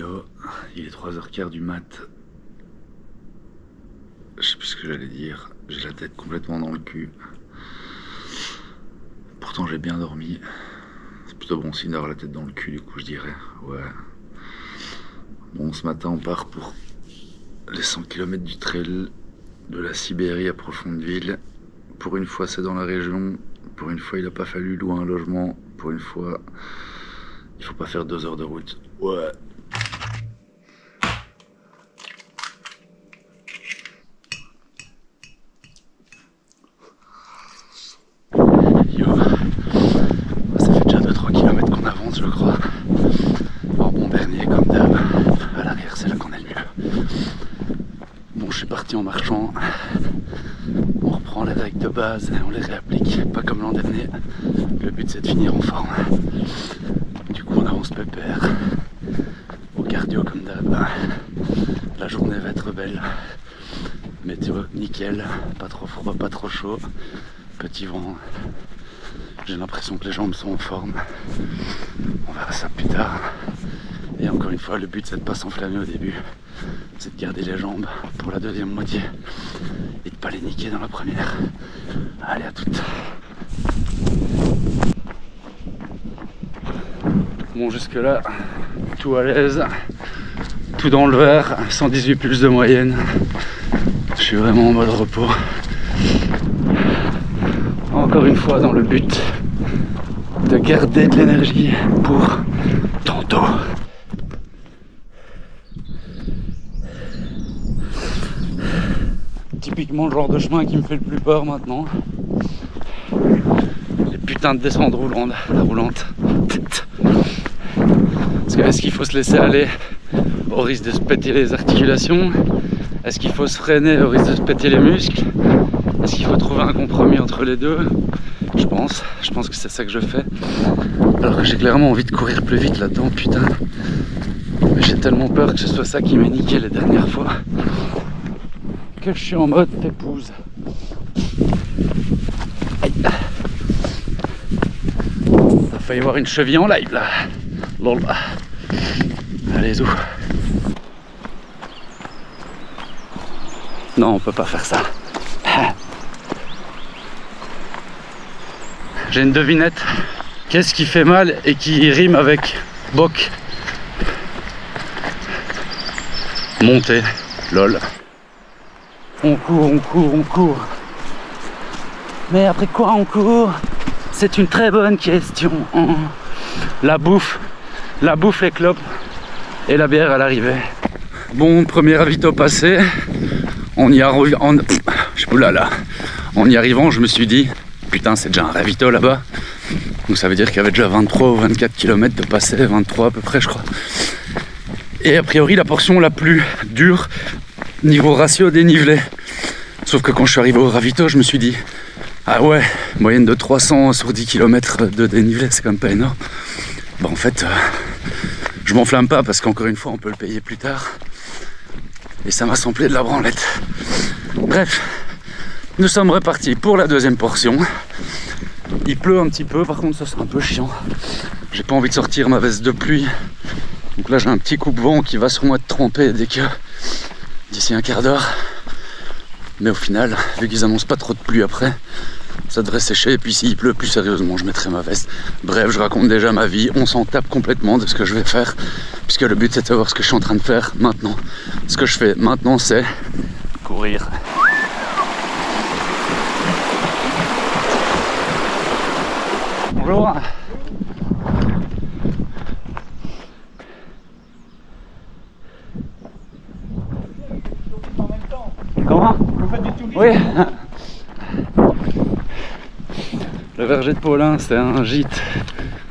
Yo, il est 3h15 du mat. Je sais plus ce que j'allais dire. J'ai la tête complètement dans le cul. Pourtant j'ai bien dormi. C'est plutôt bon signe d'avoir la tête dans le cul, du coup je dirais. Ouais. Bon, ce matin on part pour les 100 km du trail de la Sibérie à Profondeville. Pour une fois c'est dans la région. Pour une fois il n'a pas fallu louer un logement. Pour une fois il faut pas faire 2 heures de route. Ouais. Yo, ça fait déjà 2-3 km qu'on avance, je crois. Bon, bon dernier comme d'hab. À l'arrière, c'est là qu'on est le mieux. Bon, je suis parti en marchant. On reprend les règles de base et on les réapplique. Pas comme l'an dernier. Le but c'est de finir en forme. Du coup, on avance pépère. Au cardio comme d'hab. La journée va être belle. Météo nickel. Pas trop froid, pas trop chaud. Petit vent. J'ai l'impression que les jambes sont en forme. On verra ça plus tard. Et encore une fois, le but c'est de pas s'enflammer au début. C'est de garder les jambes pour la deuxième moitié. Et de pas les niquer dans la première. Allez, à toutes. Bon, jusque là, tout à l'aise. Tout dans le vert. 118 pulses de moyenne. Je suis vraiment en mode repos. Encore une fois dans le but de garder de l'énergie pour tantôt. Typiquement le genre de chemin qui me fait le plus peur maintenant. Les putains de descentes roulantes. Parce que est-ce qu'il faut se laisser aller au risque de se péter les articulations? Est-ce qu'il faut se freiner au risque de se péter les muscles? Est-ce qu'il faut trouver un compromis entre les deux? Je pense que c'est ça que je fais. Alors que j'ai clairement envie de courir plus vite là-dedans, putain. Mais j'ai tellement peur que ce soit ça qui m'a niqué les dernières fois que je suis en mode pépouze. Aïe. Ça a failli avoir une cheville en live là. Lol. Allez, zou. Non, on peut pas faire ça. J'ai une devinette. Qu'est-ce qui fait mal et qui rime avec boc? Monter. Lol. On court. Mais après quoi on court? C'est une très bonne question. La bouffe, les clopes et la bière à l'arrivée. Bon, premier ravito passé. En y arrivant, je me suis dit, putain, c'est déjà un ravito là-bas. Donc ça veut dire qu'il y avait déjà 23 ou 24 km de passé, 23 à peu près, je crois. Et a priori, la portion la plus dure, niveau ratio dénivelé. Sauf que quand je suis arrivé au ravito, je me suis dit, ah ouais, moyenne de 300 sur 10 km de dénivelé, c'est quand même pas énorme. Bah en fait, je m'enflamme pas parce qu'encore une fois, on peut le payer plus tard. Et ça m'a semblé de la branlette. Bref, nous sommes repartis pour la deuxième portion. Il pleut un petit peu, par contre ça c'est un peu chiant. J'ai pas envie de sortir ma veste de pluie. Donc là j'ai un petit coupe-vent qui va sûrement être trempé d'ici un quart d'heure. Mais au final, vu qu'ils annoncent pas trop de pluie après, ça devrait sécher. Et puis s'il pleut plus sérieusement, je mettrai ma veste. Bref, je raconte déjà ma vie. On s'en tape complètement de ce que je vais faire. Puisque le but c'est de savoir ce que je suis en train de faire maintenant. Ce que je fais maintenant c'est courir. Bonjour. Comment? Vous faites du tourisme? Oui. Le verger de Paulin, c'est un gîte.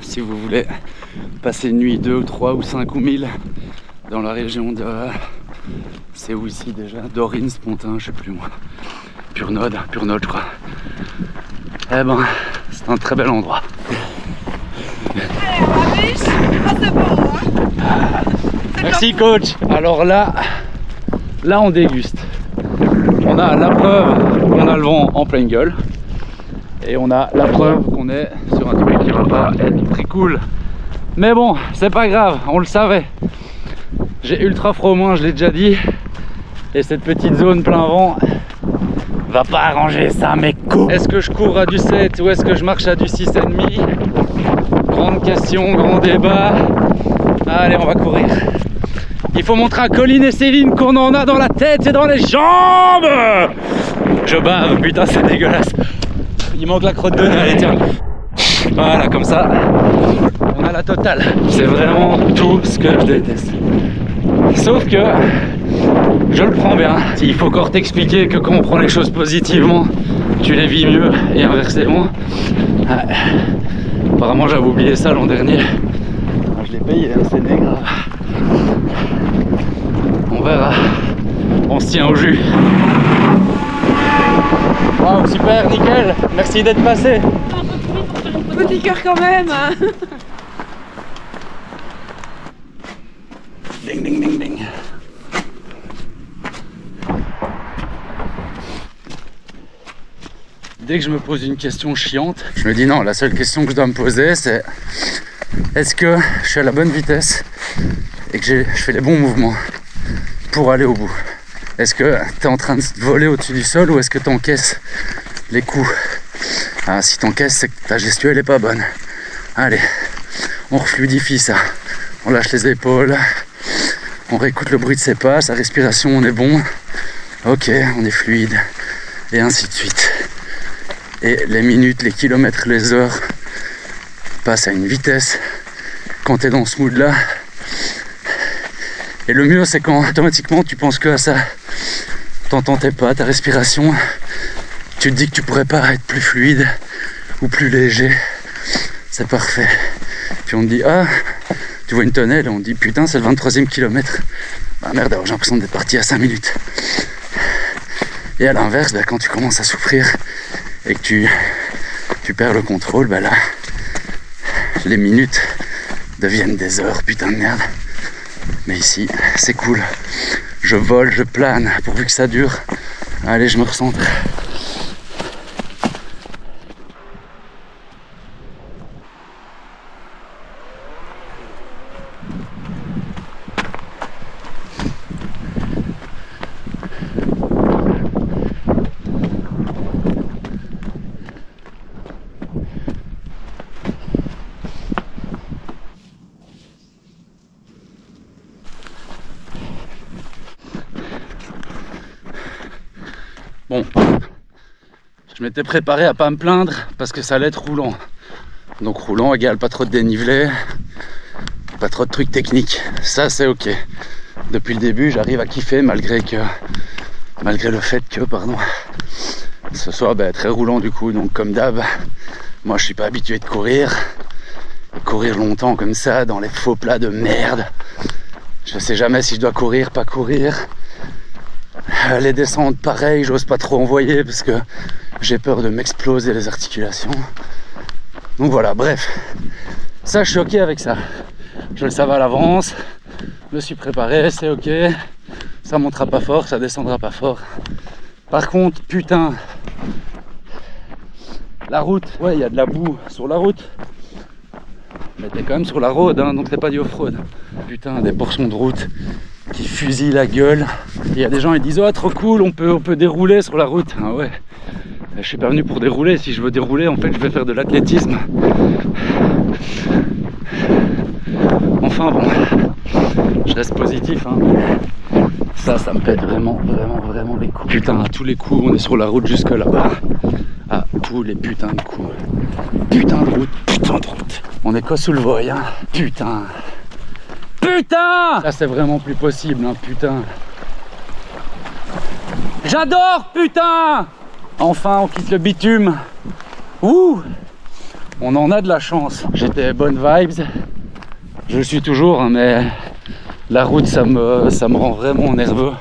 Si vous voulez passer une nuit 2 ou 3 ou 5 ou 1000 dans la région de... C'est où ici déjà? Dorine, Spontin, je sais plus moi. Purnode je crois. Eh ben, c'est un très bel endroit. Merci coach. Alors là on déguste. On a la preuve qu'on a le vent en pleine gueule. Et on a la preuve qu'on est sur un truc qui va pas être très cool. Mais bon, c'est pas grave, on le savait. J'ai ultra froid au moins, je l'ai déjà dit. Et cette petite zone plein vent va pas arranger ça, mec. Est-ce que je cours à du 7 ou est-ce que je marche à du 6,5? Grande question, grand débat. Allez, on va courir. Il faut montrer à Colline et Céline qu'on en a dans la tête et dans les jambes. Je bave, putain, c'est dégueulasse. Il manque la crotte de nez, allez, tiens. Voilà, comme ça, on a la totale. C'est vraiment tout ce que je déteste. Sauf que je le prends bien. Il faut encore t'expliquer que quand on prend les choses positivement, tu les vis mieux et inversement. Ouais. Apparemment, j'avais oublié ça l'an dernier. Je l'ai payé, c'est des grave. On verra. On se tient au jus. Waouh, super, nickel. Merci d'être passé. Petit cœur quand même. Ding, ding, ding, ding. Dès que je me pose une question chiante, je me dis non, la seule question que je dois me poser, c'est est-ce que je suis à la bonne vitesse et que je fais les bons mouvements pour aller au bout? Est-ce que tu es en train de voler au-dessus du sol ou est-ce que tu encaisses les coups? Ah, si tu encaisses, c'est que ta gestuelle est pas bonne. Allez, on refluidifie ça. On lâche les épaules, on réécoute le bruit de ses pas, sa respiration, on est bon. Ok, on est fluide. Et ainsi de suite. Et les minutes, les kilomètres, les heures passent à une vitesse quand tu es dans ce mood-là. Et le mieux, c'est quand automatiquement tu penses que à ça. T'entends tes pas, ta respiration. Tu te dis que tu pourrais pas être plus fluide ou plus léger. C'est parfait. Puis on te dit, ah, tu vois une tonnelle, et on te dit, putain, c'est le 23e kilomètre. Bah merde, alors j'ai l'impression d'être parti à 5 minutes. Et à l'inverse, bah, quand tu commences à souffrir et que tu perds le contrôle, bah là, les minutes deviennent des heures, putain de merde. Mais ici, c'est cool. Je vole, je plane, pourvu que ça dure. Allez, je me recentre. Bon, je m'étais préparé à pas me plaindre parce que ça allait être roulant. Donc roulant égale pas trop de dénivelé, pas trop de trucs techniques. Ça c'est ok. Depuis le début j'arrive à kiffer malgré le fait que ce soit très roulant du coup. Donc comme d'hab, moi je suis pas habitué de courir longtemps comme ça dans les faux plats de merde. Je sais jamais si je dois courir, pas courir. Les descentes, pareil, j'ose pas trop envoyer parce que j'ai peur de m'exploser les articulations. Donc voilà, bref. Ça, je suis ok avec ça. Je le savais à l'avance. Je me suis préparé, c'est ok. Ça montera pas fort, ça descendra pas fort. Par contre, putain, la route, ouais, il y a de la boue sur la route. Mais t'es quand même sur la road, hein, donc t'es pas du off-road. Putain, des portions de route qui fusillent la gueule. Il y a des gens qui disent oh trop cool, on peut dérouler sur la route. Ah ouais, je suis pas venu pour dérouler. Si je veux dérouler, en fait je vais faire de l'athlétisme. Enfin bon, je reste positif, hein. Ça me pète vraiment les coups. Putain, à tous les coups on est sur la route jusque là-bas. À tous les putains de coups. Putain de route. On est quoi sous le voile, hein. Putain. Là c'est vraiment plus possible, hein, putain. J'adore, putain. Enfin on quitte le bitume. Ouh. On en a de la chance. J'étais bonnes vibes. Je le suis toujours, hein, mais la route ça me rend vraiment nerveux.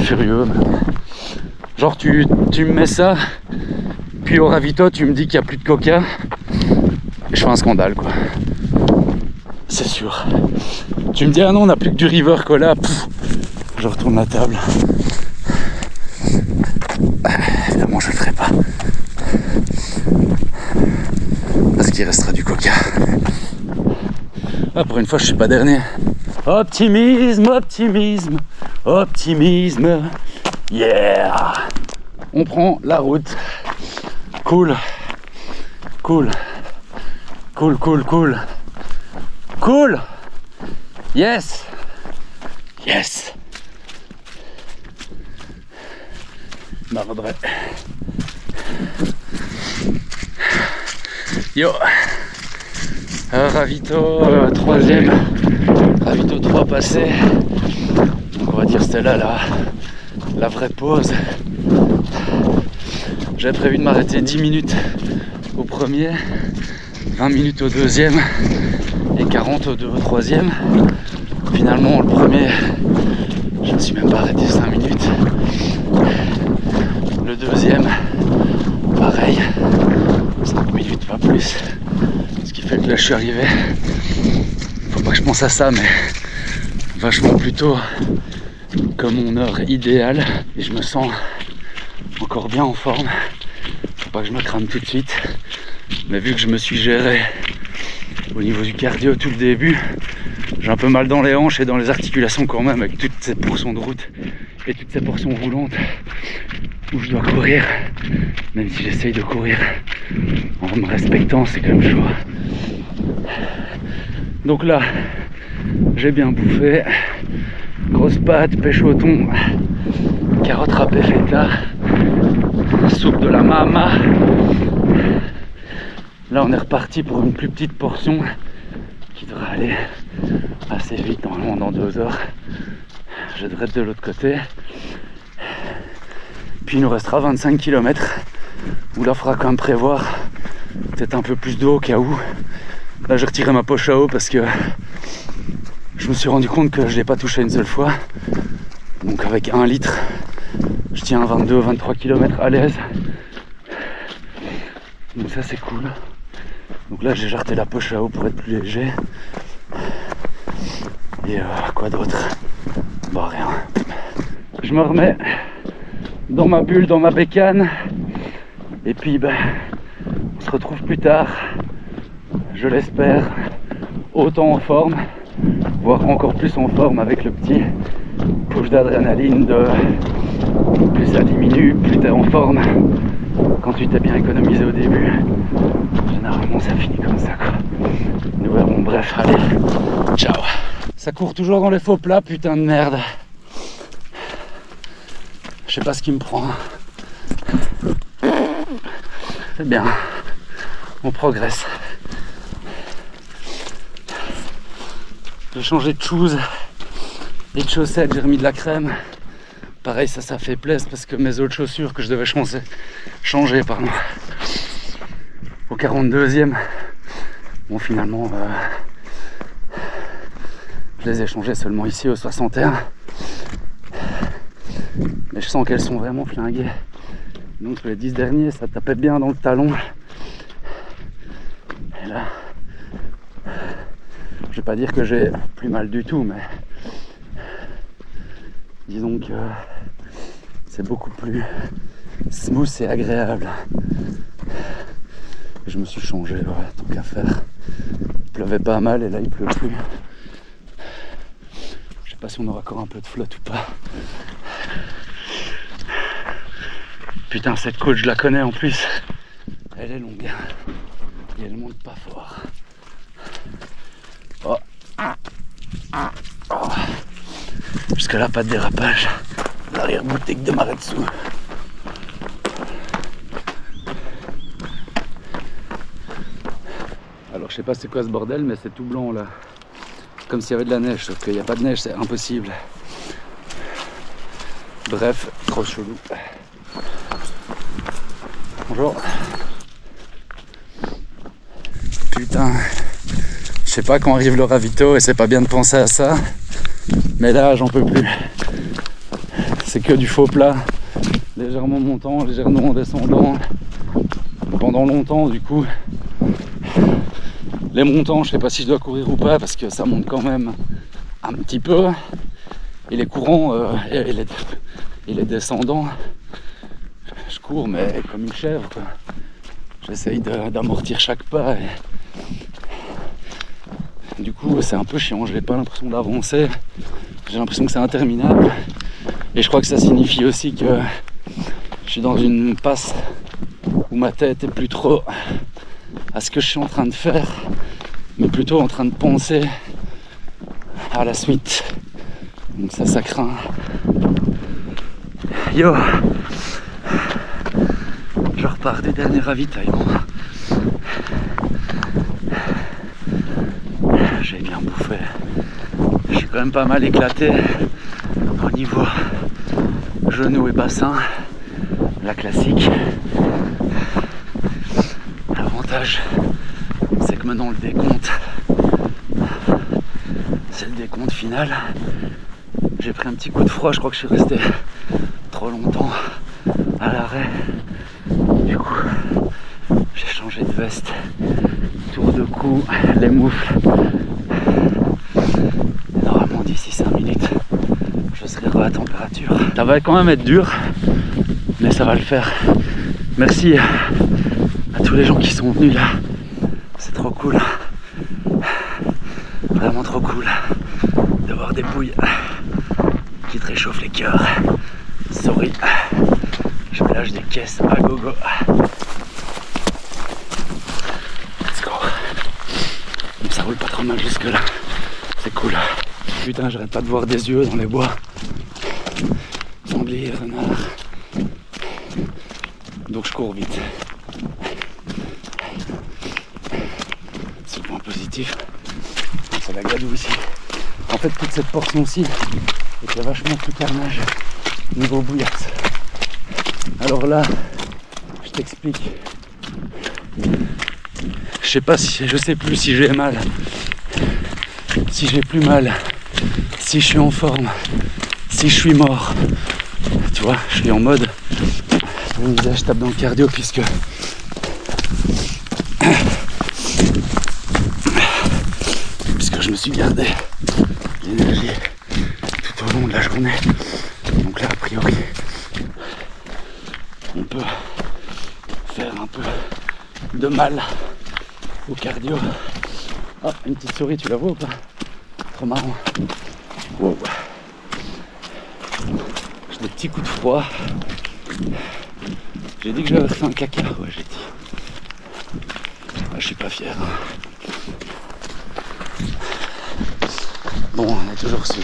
Furieux même. Genre tu me mets ça, puis au ravito tu me dis qu'il n'y a plus de coca. Et je fais un scandale quoi. C'est sûr. Tu me dis ah non on n'a plus que du River Cola. Pff, je retourne la table. Évidemment je le ferai pas. Parce qu'il restera du coca. Ah, pour une fois je suis pas dernier. Optimisme, optimisme, optimisme. Yeah. On prend la route. Cool. Cool. Cool, cool, cool. Cool. Yes. Yes. Mardrais. Yo. Ravito, troisième. Ravito 3 passé. Donc on va dire c'était là la vraie pause. J'avais prévu de m'arrêter 10 minutes au premier, 20 minutes au deuxième et 40 au troisième. Finalement le premier, je ne me suis même pas arrêté 5 minutes. Le deuxième, pareil, 5 minutes, pas plus. Ce qui fait que là je suis arrivé, faut pas que je pense à ça, mais vachement plus tôt comme mon heure idéale. Et je me sens encore bien en forme. Faut pas que je me crame tout de suite. Mais vu que je me suis géré au niveau du cardio tout le début, j'ai un peu mal dans les hanches et dans les articulations quand même, avec toute cette portion de route et toutes ces portions roulantes où je dois courir, même si j'essaye de courir en me respectant, c'est quand même chaud. Donc là, j'ai bien bouffé, grosse pâte, pêche au thon, carottes râpées feta, soupe de la mama. Là on est reparti pour une plus petite portion qui devrait aller assez vite, normalement dans 2 heures. Je devrais être de l'autre côté. Puis il nous restera 25 km où là il faudra quand même prévoir peut-être un peu plus d'eau au cas où. Là j'ai retiré ma poche à eau parce que je me suis rendu compte que je l'ai pas touché une seule fois. Donc avec 1 litre, je tiens 22-23 km à l'aise. Donc ça c'est cool. Donc là j'ai jarté la poche à eau pour être plus léger. Et quoi d'autre? Bah rien. Je me remets dans ma bulle, dans ma bécane. Et puis ben, on se retrouve plus tard. Je l'espère, autant en forme, voire encore plus en forme avec le petit push d'adrénaline de plus ça diminue, plus t'es en forme. Quand tu t'es bien économisé au début, généralement ça finit comme ça quoi. Nous verrons, bref, allez, ciao. Ça court toujours dans les faux plats, putain de merde. Je sais pas ce qui me prend. C'est bien, on progresse. J'ai changé de shoes et de chaussettes, j'ai remis de la crème. Pareil, ça fait plaisir parce que mes autres chaussures que je devais changer au 42e, bon finalement je les ai changées seulement ici au 61. Mais je sens qu'elles sont vraiment flinguées. Donc les 10 derniers, ça tapait bien dans le talon. Et là, je vais pas dire que j'ai plus mal du tout, mais disons que c'est beaucoup plus smooth et agréable. Je me suis changé, ouais, tant qu'à faire. Il pleuvait pas mal et là il pleut plus. Je sais pas si on aura encore un peu de flotte ou pas. Putain, cette côte je la connais en plus. Elle est longue et elle monte pas fort. Oh. Oh. Jusque là pas de dérapage. L'arrière-boutique de Maretsu. Alors je sais pas c'est quoi ce bordel, mais c'est tout blanc là. Comme s'il y avait de la neige, sauf qu'il n'y a pas de neige, c'est impossible. Bref, trop chelou. Bonjour. Putain, je sais pas quand arrive le ravito et c'est pas bien de penser à ça, mais là j'en peux plus. C'est que du faux plat, légèrement montant, légèrement descendant. Pendant longtemps du coup, les montants je sais pas si je dois courir ou pas parce que ça monte quand même un petit peu. Et les courants et les descendants, je cours mais comme une chèvre quoi. J'essaye d'amortir chaque pas et Du coup c'est un peu chiant, j'ai pas l'impression d'avancer, j'ai l'impression que c'est interminable. Et je crois que ça signifie aussi que je suis dans une passe où ma tête est plus trop à ce que je suis en train de faire, mais plutôt en train de penser à la suite. Donc ça craint. Yo, je repars du dernier ravitaillement. J'ai bien bouffé. Je suis quand même pas mal éclaté au niveau genoux et bassin, la classique. L'avantage, c'est que maintenant le décompte, c'est le décompte final. J'ai pris un petit coup de froid, je crois que je suis resté trop longtemps à l'arrêt. Du coup, j'ai changé de veste, tour de cou, les moufles. Et normalement d'ici 5 minutes, je serai à température. Ça va quand même être dur, mais ça va le faire. Merci à tous les gens qui sont venus là. C'est trop cool. Vraiment trop cool d'avoir des bouilles qui te réchauffent les cœurs. Sorry, je lâche des caisses à gogo. Let's go. Ça roule pas trop mal jusque là. C'est cool. Putain, j'arrête pas de voir des yeux dans les bois. Sanglier, renard. Donc je cours vite. C'est le point positif. C'est la gadoue ici. En fait, toute cette portion-ci était vachement plus carnage niveau bouillasse. Alors là, je t'explique. Je sais plus si j'ai mal, si j'ai plus mal, si je suis en forme, si je suis mort. Tu vois, je suis en mode, je me disais, je tape dans le cardio puisque je me suis gardé l'énergie tout au long de la journée. Donc là, a priori, on peut faire un peu de mal au cardio. Ah, une petite souris, tu la vois ou pas? Trop marrant. Wow. J'ai des petits coups de froid. J'ai dit que j'avais fait un caca. Ouais, j'ai dit. Ah, je suis pas fier. Bon, on est toujours sur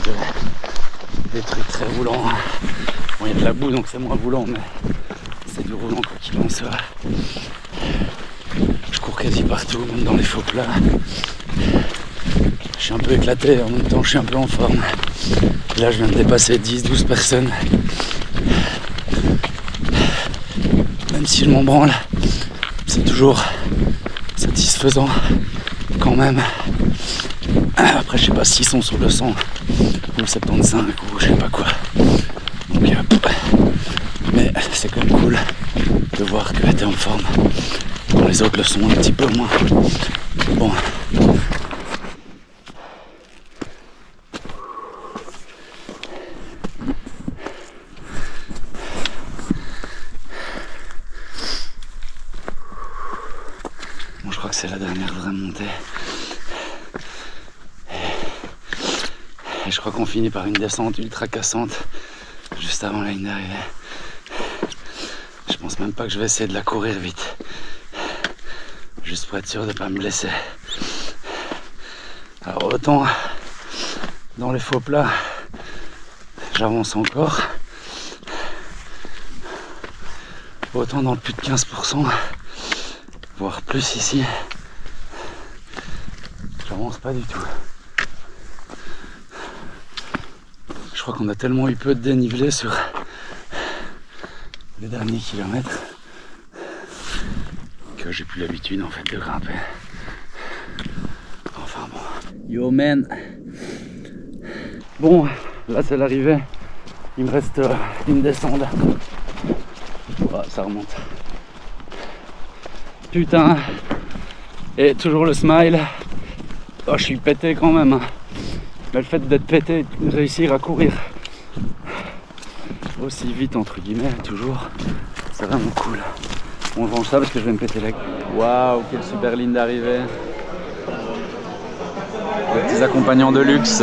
des trucs très roulants. Bon, il y a de la boue donc c'est moins roulant, mais c'est du roulant quoi qu'il en soit. Je cours quasi partout, même dans les faux plats. Je suis un peu éclaté, en même temps je suis un peu en forme. Et là je viens de dépasser 10-12 personnes. Même si je m'en branle, c'est toujours satisfaisant quand même. Après je sais pas s'ils sont sur le 100 ou le 75 ou je sais pas quoi. Donc, mais c'est quand même cool de voir que t'es en forme quand les autres le sont un petit peu moins. Bon. Bon, je crois que c'est la dernière vraie montée. Et je crois qu'on finit par une descente ultra cassante juste avant la ligne d'arrivée. Je pense même pas que je vais essayer de la courir vite. Juste pour être sûr de ne pas me blesser. Alors autant dans les faux plats, j'avance encore. Autant dans le plus de 15%, voire plus ici, j'avance pas du tout. Je crois qu'on a tellement eu peu de dénivelé sur les derniers kilomètres que j'ai plus l'habitude en fait de grimper. Enfin bon. Yo man. Bon, là c'est l'arrivée. Il me reste une descente. Oh, ça remonte. Putain. Et toujours le smile. Oh, je suis pété quand même. Hein. Mais le fait d'être pété, de réussir à courir aussi vite entre guillemets, toujours, c'est vraiment cool. On range ça parce que je vais me péter la gueule. Waouh, quelle super ligne d'arrivée. Petits accompagnants de luxe.